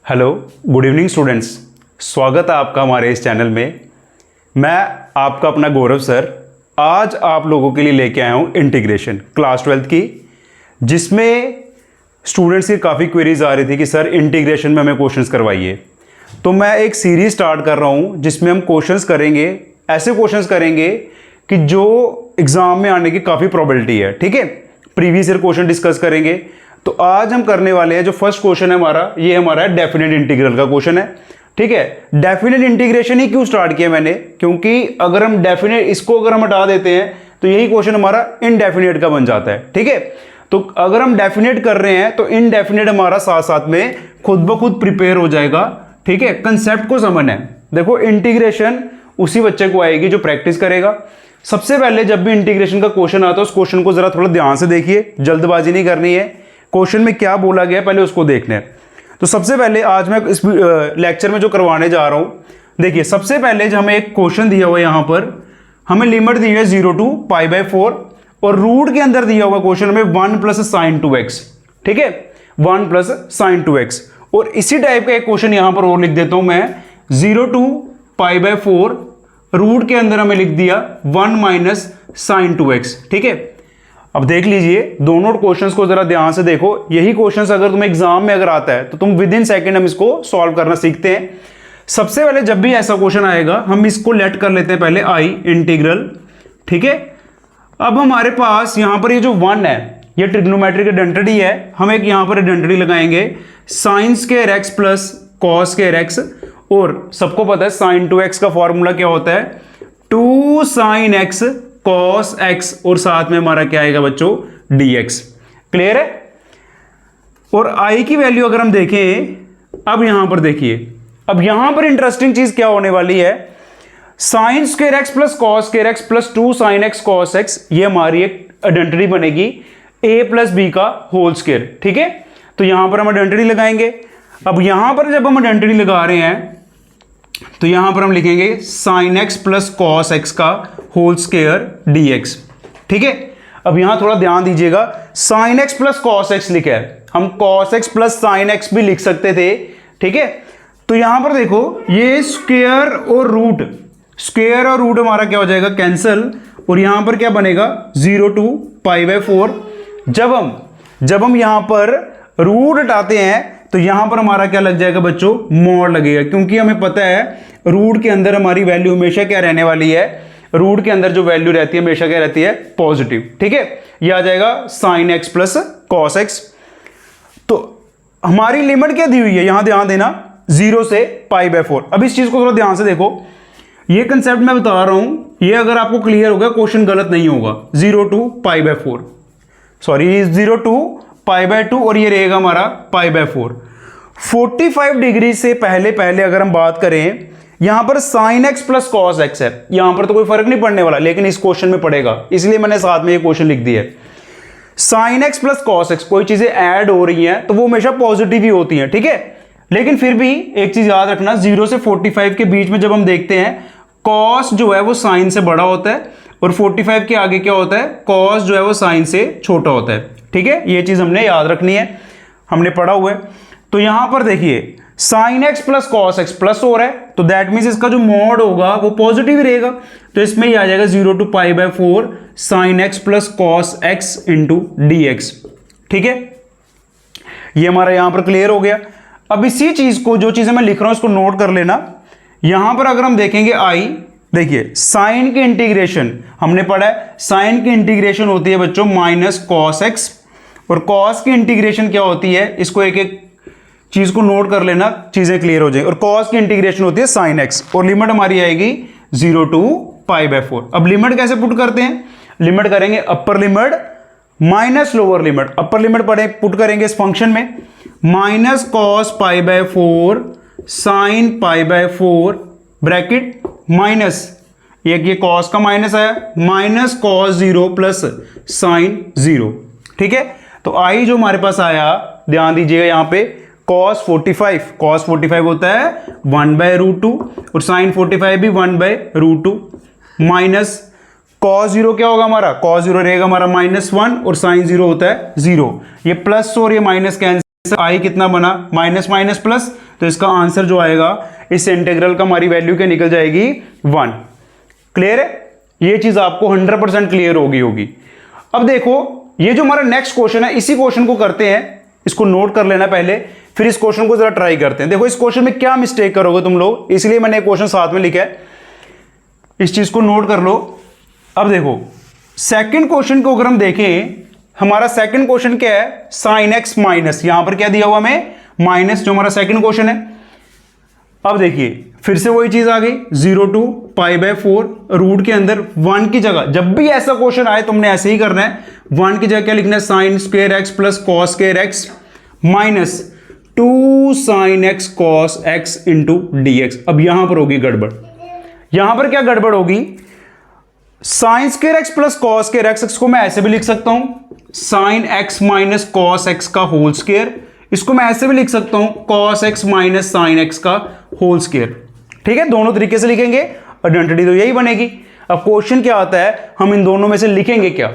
Hello, good evening students. स्वागत है आपका हमारे इस चैनल में। मैं आपका अपना गौरव सर आज आप लोगों के लिए लेके आया हूँ इंटीग्रेशन क्लास 12th की, जिसमें स्टूडेंट्स की काफ़ी क्वेरीज आ रही थी कि सर इंटीग्रेशन में हमें क्वेश्चंस करवाइए। तो मैं एक सीरीज स्टार्ट कर रहा हूँ जिसमें हम क्वेश्चंस करेंगे, ऐसे क्वेश्चंस करेंगे कि जो एग्ज़ाम में आने की काफ़ी प्रोबेबिलिटी है। ठीक है, प्रीवियस ईयर क्वेश्चन डिस्कस करेंगे। तो आज हम करने वाले हैं, जो फर्स्ट क्वेश्चन है हमारा, ये हमारा डेफिनेट इंटीग्रल का क्वेश्चन है। ठीक है, डेफिनेट इंटीग्रेशन ही क्यों स्टार्ट किया मैंने, क्योंकि अगर हम डेफिनेट इसको अगर हम हटा देते हैं तो यही क्वेश्चन हमारा इनडेफिनेट का बन जाता है। ठीक है, तो अगर हम डेफिनेट कर रहे हैं तो इनडेफिनेट हमारा साथ साथ में खुद ब खुद प्रिपेयर हो जाएगा। ठीक है, कंसेप्ट को समझना है। देखो, इंटीग्रेशन उसी बच्चे को आएगी जो प्रैक्टिस करेगा। सबसे पहले जब भी इंटीग्रेशन का क्वेश्चन आता है उस क्वेश्चन को जरा थोड़ा ध्यान से देखिए, जल्दबाजी नहीं करनी है। क्वेश्चन में क्या बोला गया पहले उसको देखना है। तो सबसे पहले आज मैं इस लेक्चर में जो करवाने जा रहा हूं, देखिए सबसे पहले जो हमें एक क्वेश्चन दिया हुआ है, यहां पर हमें लिमिट दी है 0 to π/4 और रूट के अंदर दिया हुआ क्वेश्चन हमें 1 + sin 2x। ठीक है, 1 + sin 2x। और इसी टाइप का एक क्वेश्चन यहां पर और लिख देता हूं मैं, 0 to π/4 रूट के अंदर हमें लिख दिया 1 - sin 2x। ठीक है, अब देख लीजिए दोनों क्वेश्चंस को जरा ध्यान से देखो। यही क्वेश्चंस अगर तुम्हें एग्जाम में अगर आता है तो तुम विद इन सेकंड हम इसको सॉल्व करना सीखते हैं। सबसे पहले जब भी ऐसा क्वेश्चन आएगा हम इसको लेट कर लेते हैं पहले आई इंटीग्रल। ठीक है, अब हमारे पास यहां पर ये जो 1 है ये ट्रिग्नोमेट्रिक आइडेंटिटी है। हम एक यहां पर आइडेंटिटी लगाएंगे sin² x + cos² x, और सबको पता है sin 2x का फॉर्मूला क्या होता है, 2 sin x cos x, और साथ में हमारा क्या आएगा बच्चों, dx। क्लियर है। और i की वैल्यू अगर हम देखें, अब यहां पर देखिए, अब यहां पर इंटरेस्टिंग चीज क्या होने वाली है, sin² x + cos² x + 2 sin x cos x, ये हमारी एक आइडेंटिटी बनेगी a + b का होल स्क्वायर। ठीक है, तो यहां पर हम आइडेंटिटी लगाएंगे। अब यहां पर जब हम आइडेंटिटी लगा रहे हैं तो यहां पर हम लिखेंगे sin x + cos x का होल स्क्वायर dx। ठीक है, अब यहां थोड़ा ध्यान दीजिएगा, sin x + cos x लिखा है, हम cos x + sin x भी लिख सकते थे। ठीक है, तो यहां पर देखो ये स्क्वायर और रूट हमारा क्या हो जाएगा, कैंसल, और यहां पर क्या बनेगा 0 to π/4। जब हम यहां पर रूट हटाते हैं तो यहां पर हमारा क्या लग जाएगा बच्चों, मॉड लगेगा, क्योंकि हमें पता है रूट के अंदर हमारी वैल्यू हमेशा क्या रहने वाली है, रूट के अंदर जो वैल्यू रहती है हमेशा क्या रहती है, पॉजिटिव। ठीक है, ये आ जाएगा sin x + cos x। तो हमारी लिमिट क्या दी हुई है, यहां ध्यान देना, 0 से π/4। अब इस चीज को थोड़ा ध्यान से देखो, ये कंसेप्ट मैं बता रहा हूं, ये अगर आपको क्लियर होगा क्वेश्चन गलत नहीं होगा। 0 to π/4, सॉरी 0 to π/2, और ये रहेगा हमारा π/4। 45 डिग्री से पहले अगर हम बात करें, यहां पर sin x + cos x है, यहां पर तो कोई फर्क नहीं पड़ने वाला, लेकिन इस क्वेश्चन में पड़ेगा, इसलिए मैंने साथ में ये क्वेश्चन लिख दिया है। sin x + cos x, कोई चीजें ऐड हो रही हैं तो वो हमेशा पॉजिटिव ही होती हैं। ठीक है, लेकिन फिर भी एक चीज याद रखना, 0 से 45 के बीच में जब हम देखते हैं, cos जो है वो sin से बड़ा होता है, और 45 के आगे क्या होता है, cos जो है वो sin से छोटा होता है। ठीक है, ये चीज हमने याद रखनी है, हमने पढ़ा हुआ है। तो यहां पर देखिए sin x + cos x plus हो रहा है, तो दैट मींस इसका जो मॉड होगा वो पॉजिटिव ही रहेगा, तो इसमें ही आ जाएगा 0 to π/4 sin x + cos x dx। ठीक है, ये हमारा यहां पर क्लियर हो गया। अब इसी चीज को, जो चीजें मैं लिख रहा हूं उसको नोट कर लेना। यहां पर अगर हम देखेंगे i, देखिए साइन की इंटीग्रेशन हमने पढ़ा है, साइन की इंटीग्रेशन होती है बच्चों -cos x, और cos की इंटीग्रेशन क्या होती है, इसको एक एक चीज को नोट कर लेना, चीजें क्लियर हो जाएंगी। और cos की इंटीग्रेशन होती है sin x, और लिमिट हमारी आएगी 0 to π/4। अब लिमिट कैसे पुट करते हैं, लिमिट करेंगे upper limit minus lower limit. Upper limit put करेंगे इस फंक्शन में, -cos π/4 sin π/4 ब्रैकेट माइनस, ये cos का माइनस आया, -cos 0 + sin 0। ठीक है, तो आई जो हमारे पास आया, ध्यान दीजिएगा यहां पे cos 45 होता है 1/√2, और sin 45 भी 1/√2, माइनस cos 0 क्या होगा हमारा, cos 0 रहेगा हमारा -1, और sin 0 होता है 0। ये प्लस और ये माइनस कैंसिल आई कितना बना, माइनस माइनस प्लस, तो इसका आंसर जो आएगा इस इंटीग्रल का हमारी वैल्यू क्या निकल जाएगी 1। क्लियर है, ये चीज आपको 100% क्लियर होगी। अब देखो ये जो हमारा नेक्स्ट क्वेश्चन है, इसी क्वेश्चन को करते हैं, इसको नोट कर लेना पहले, फिर इस क्वेश्चन को जरा ट्राई करते हैं। देखो इस क्वेश्चन में क्या मिस्टेक करोगे तुम लोग, इसलिए मैंने क्वेश्चन साथ में लिखा है, इस चीज को नोट कर लो। अब देखो सेकंड क्वेश्चन को अगर हम देखें, हमारा सेकंड क्वेश्चन क्या है, साइन एक्स माइनस, यहां पर क्या दिया हुआ हमें माइनस, जो हमारा सेकंड क्वेश्चन है। अब देखिए फिर से वही चीज आ गई, 0 to π/4 रूट के अंदर 1 की जगह, जब भी ऐसा क्वेश्चन आए तुमने ऐसे ही करना है, 1 की जगह क्या लिखना है, sine square x plus cos square x minus 2 sine x cos x into D x. अब यहां पर होगी गड़बड़, यहां पर क्या गड़बड़ होगी, sine square x plus cos square x को मैं ऐसे भी लिख सकता हूं, sign x minus cos x का होल स्क्वायर, इसको मैं ऐसे भी लिख सकता हूं cos x minus sine x का होल स्क्वायर। ठीक है, दोनों तरीके से लिखेंगे, आइडेंटिटी तो यही बनेगी। अब क्वेश्चन क्या आता है, हम इन दोनों में से लिखेंगे क्या।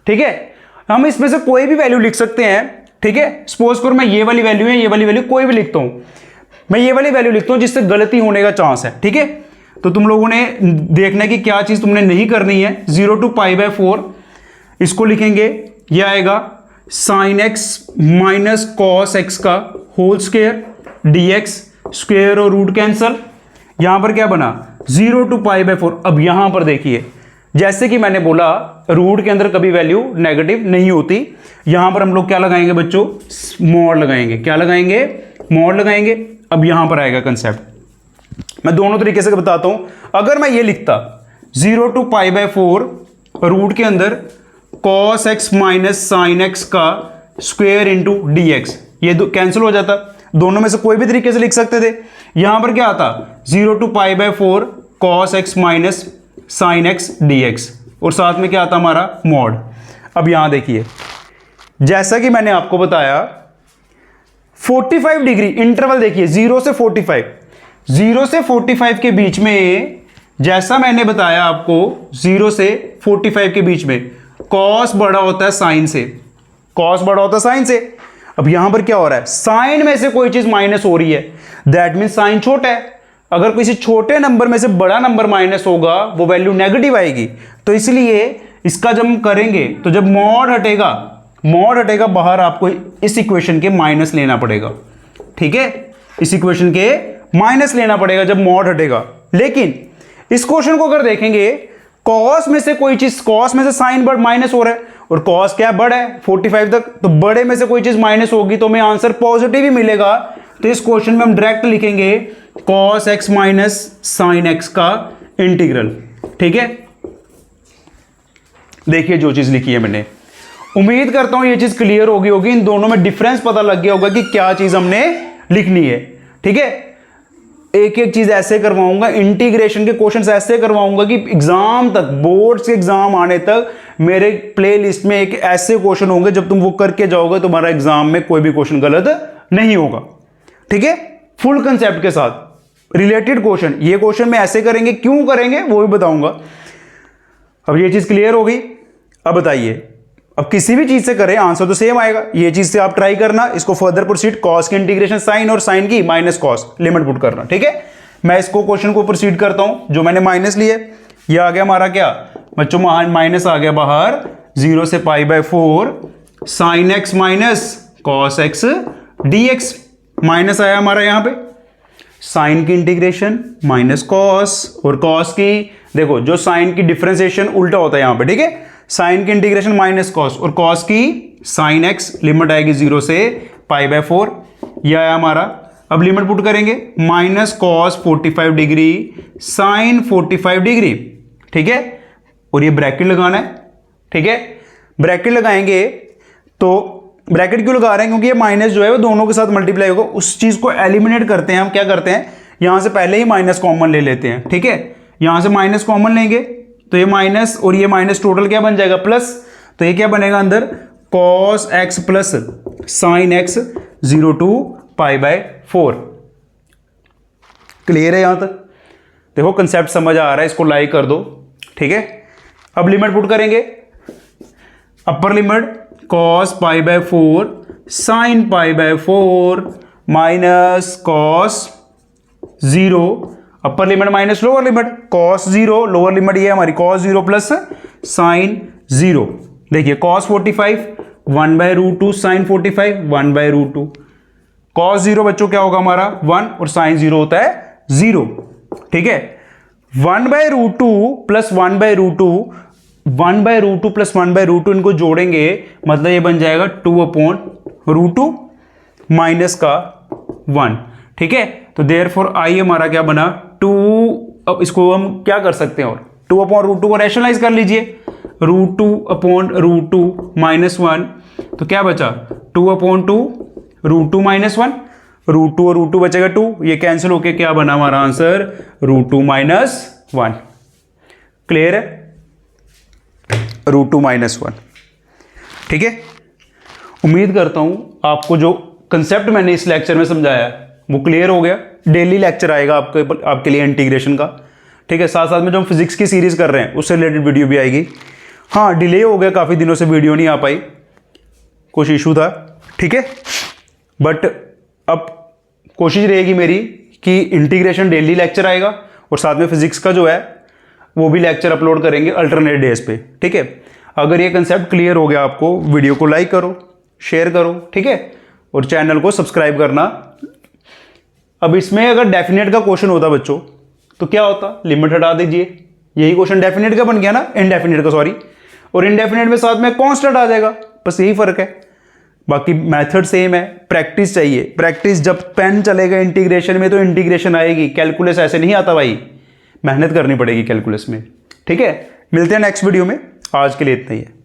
ठीक है, हम इसमें से कोई भी वैल्यू लिख सकते हैं। ठीक है, सपोज करो मैं ये वाली वैल्यू है, ये वाली वैल्यू कोई भी लिखता हूं, मैं ये वाली वैल्यू लिखता हूं जिससे गलती होने का चांस है। ठीक है, तो तुम लोगों ने देखना है कि क्या चीज तुमने नहीं करनी है। 0 to π/4 इसको लिखेंगे, ये आएगा sign x minus cos x का होल स्क्वायर dx, स्क्वायर और रूट कैंसल, यहां पर क्या बना 0 to π/4। अब यहां पर देखिए जैसे कि मैंने बोला रूट के अंदर कभी वैल्यू नेगेटिव नहीं होती, यहां पर हम लोग क्या लगाएंगे बच्चों, मॉड लगाएंगे। क्या लगाएंगे, मॉड लगाएंगे। अब यहां पर आएगा कंसेप्ट, मैं दोनों तरीके से बताता हूं। अगर मैं ये लिखता 0 to π/4 रूट के अंदर cos x minus sine x का स्क्वायर इंटू डी एक्स, ये कैंसिल हो जाता, दोनों में से कोई भी तरीके से लिख सकते थे। यहां पर क्या आता 0 to π/4 cos x minus sine x d x, और साथ में क्या आता हमारा मॉड। अब यहां देखिए जैसा कि मैंने आपको बताया 45 डिग्री इंटरवल, देखिए 0 से 45, 0 से 45 के बीच में, जैसा मैंने बताया आपको 0 से 45 के बीच में कॉस बड़ा होता है साइन से, कॉस बड़ा होता है साइन से। अब यहां पर क्या हो रहा है, साइन में से कोई चीज माइनस हो रही है, दैट मीन साइन छोटा है। अगर किसी छोटे नंबर में से बड़ा नंबर माइनस होगा वो वैल्यू नेगेटिव आएगी। तो इसलिए इसका जब हम करेंगे तो जब मॉड हटेगा, मॉड हटेगा बाहर, आपको इस इक्वेशन के माइनस लेना पड़ेगा। ठीक है, इस इक्वेशन के माइनस लेना पड़ेगा जब मॉड हटेगा। लेकिन इस क्वेश्चन को अगर देखेंगे, कॉस में से कोई चीज, कॉस में से साइन बड़ माइनस हो रहा है, और कॉस क्या बड़ा है 45 तक, तो बड़े में से कोई चीज माइनस होगी तो हमें आंसर पॉजिटिव ही मिलेगा। तो इस क्वेश्चन में हम डायरेक्ट लिखेंगे cos x minus sine x का इंटीग्रल। ठीक है, देखिए जो चीज लिखी है मैंने, उम्मीद करता हूं ये चीज क्लियर होगी। इन दोनों में डिफरेंस पता लग गया होगा कि क्या चीज हमने लिखनी है। ठीक है, एक एक चीज ऐसे करवाऊंगा, इंटीग्रेशन के क्वेश्चंस ऐसे करवाऊंगा कि एग्जाम तक, बोर्ड्स के एग्जाम आने तक मेरे प्लेलिस्ट में एक ऐसे क्वेश्चन होंगे जब तुम वो करके जाओगे तुम्हारा एग्जाम में कोई भी क्वेश्चन गलत नहीं होगा। ठीक है, फुल कंसेप्ट के साथ रिलेटेड क्वेश्चन, ये क्वेश्चन में ऐसे करेंगे, क्यों करेंगे वो भी बताऊंगा। अब ये चीज क्लियर हो गई। अब बताइए, अब किसी भी चीज से करें आंसर तो सेम आएगा। ये चीज से आप ट्राई करना, इसको फर्दर प्रोसीड, कॉस की इंटीग्रेशन साइन और साइन की माइनस कॉस, लिमिट पुट करना। ठीक है, मैं इसको क्वेश्चन को प्रोसीड करता हूं, जो मैंने माइनस लिए, ये आ गया हमारा क्या बच्चों, माइनस आ गया बाहर 0 से π/4 sine x minus cos x d x, minus आया हमारा यहां पे, साइन की इंटीग्रेशन माइनस कॉस, और कॉस की देखो जो साइन की डिफरेंशिएशन उल्टा होता है यहां पे। ठीक है, साइन की इंटीग्रेशन माइनस कॉस, और कॉस की साइन एक्स, लिमिट आएगी 0 से π/4, यह आया हमारा। अब लिमिट पुट करेंगे, minus cos 45 degree sine 45 degree. ठीक है, और ये ब्रैकेट लगाना है। ठीक है, ब्रैकेट लगाएंगे तो ब्रैकेट क्यों लगा रहे हैं, क्योंकि ये माइनस जो है वो दोनों के साथ मल्टीप्लाई होगा। उस चीज को एलिमिनेट करते हैं हम, क्या करते हैं, यहां से पहले ही माइनस कॉमन ले लेते हैं। ठीक है, यहां से माइनस कॉमन लेंगे तो ये माइनस और ये माइनस टोटल क्या बन जाएगा, प्लस। तो ये क्या बनेगा अंदर, cos x plus sine x 0 to π/4। Clear है यहां तक? देखो कंसेप्ट समझ आ रहा है, इसको लाइक कर दो। ठीक है, अब लिमिट पुट करेंगे, upper limit cos π/4 sine pi by 4 minus cos 0, upper limit minus lower limit, cos 0, lower limit ये है हमारी कॉस 0 प्लस साइन 0। देखिए cos 45 1 by root 2, sine 45 1 by root 2। Cos 0 बच्चों क्या होगा हमारा 1 और साइन 0 होता है 0। ठीक है, 1 by root 2 plus 1 by root 2, 1 by root 2 plus 1 by root 2 इनको जोड़ेंगे मतलब ये बन जाएगा 2 अपॉन रूट 2 माइनस का 1। ठीक है, तो देयरफॉर आई हमारा क्या बना 2। अब इसको हम क्या कर सकते हैं, और 2 अपॉन रूट 2 को रैशनलाइज कर लीजिए, रूट 2 अपॉन रूट 2 माइनस 1, तो क्या बचा 2 अपॉन 2 रूट 2 माइनस 1, रूट 2 और रूट 2 बचेगा 2, ये कैंसिल होके क्या बना हमारा आंसर रूट 2 माइनस 1। क्लियर है, रूट 2 माइनस 1। ठीक है, उम्मीद करता हूं आपको जो कंसेप्ट मैंने इस लेक्चर में समझाया वो क्लियर हो गया। डेली लेक्चर आएगा आपके लिए इंटीग्रेशन का। ठीक है, साथ साथ में जो हम फिजिक्स की सीरीज कर रहे हैं उससे रिलेटेड वीडियो भी आएगी। हाँ, डिले हो गया, काफ़ी दिनों से वीडियो नहीं आ पाई, कुछ इशू था। ठीक है, बट अब कोशिश रहेगी मेरी कि इंटीग्रेशन डेली लेक्चर आएगा और साथ में फिजिक्स का जो है वो भी लेक्चर अपलोड करेंगे अल्टरनेट डेज पे। ठीक है, अगर ये कंसेप्ट क्लियर हो गया आपको, वीडियो को लाइक करो, शेयर करो। ठीक है, और चैनल को सब्सक्राइब करना। अब इसमें अगर डेफिनेट का क्वेश्चन होता बच्चों तो क्या होता, लिमिट हटा दीजिए, यही क्वेश्चन डेफिनेट का बन गया ना, इनडेफिनेट का सॉरी, और इनडेफिनेट में साथ में कांस्टेंट आ जाएगा, बस यही फर्क है। बाकी मेथड सेम है, प्रैक्टिस चाहिए, प्रैक्टिस। जब पेन चलेगा इंटीग्रेशन में तो इंटीग्रेशन आएगी, कैलकुलस ऐसे नहीं आता भाई, मेहनत करनी पड़ेगी कैलकुलस में। ठीक है, मिलते हैं नेक्स्ट वीडियो में, आज के लिए इतना ही है।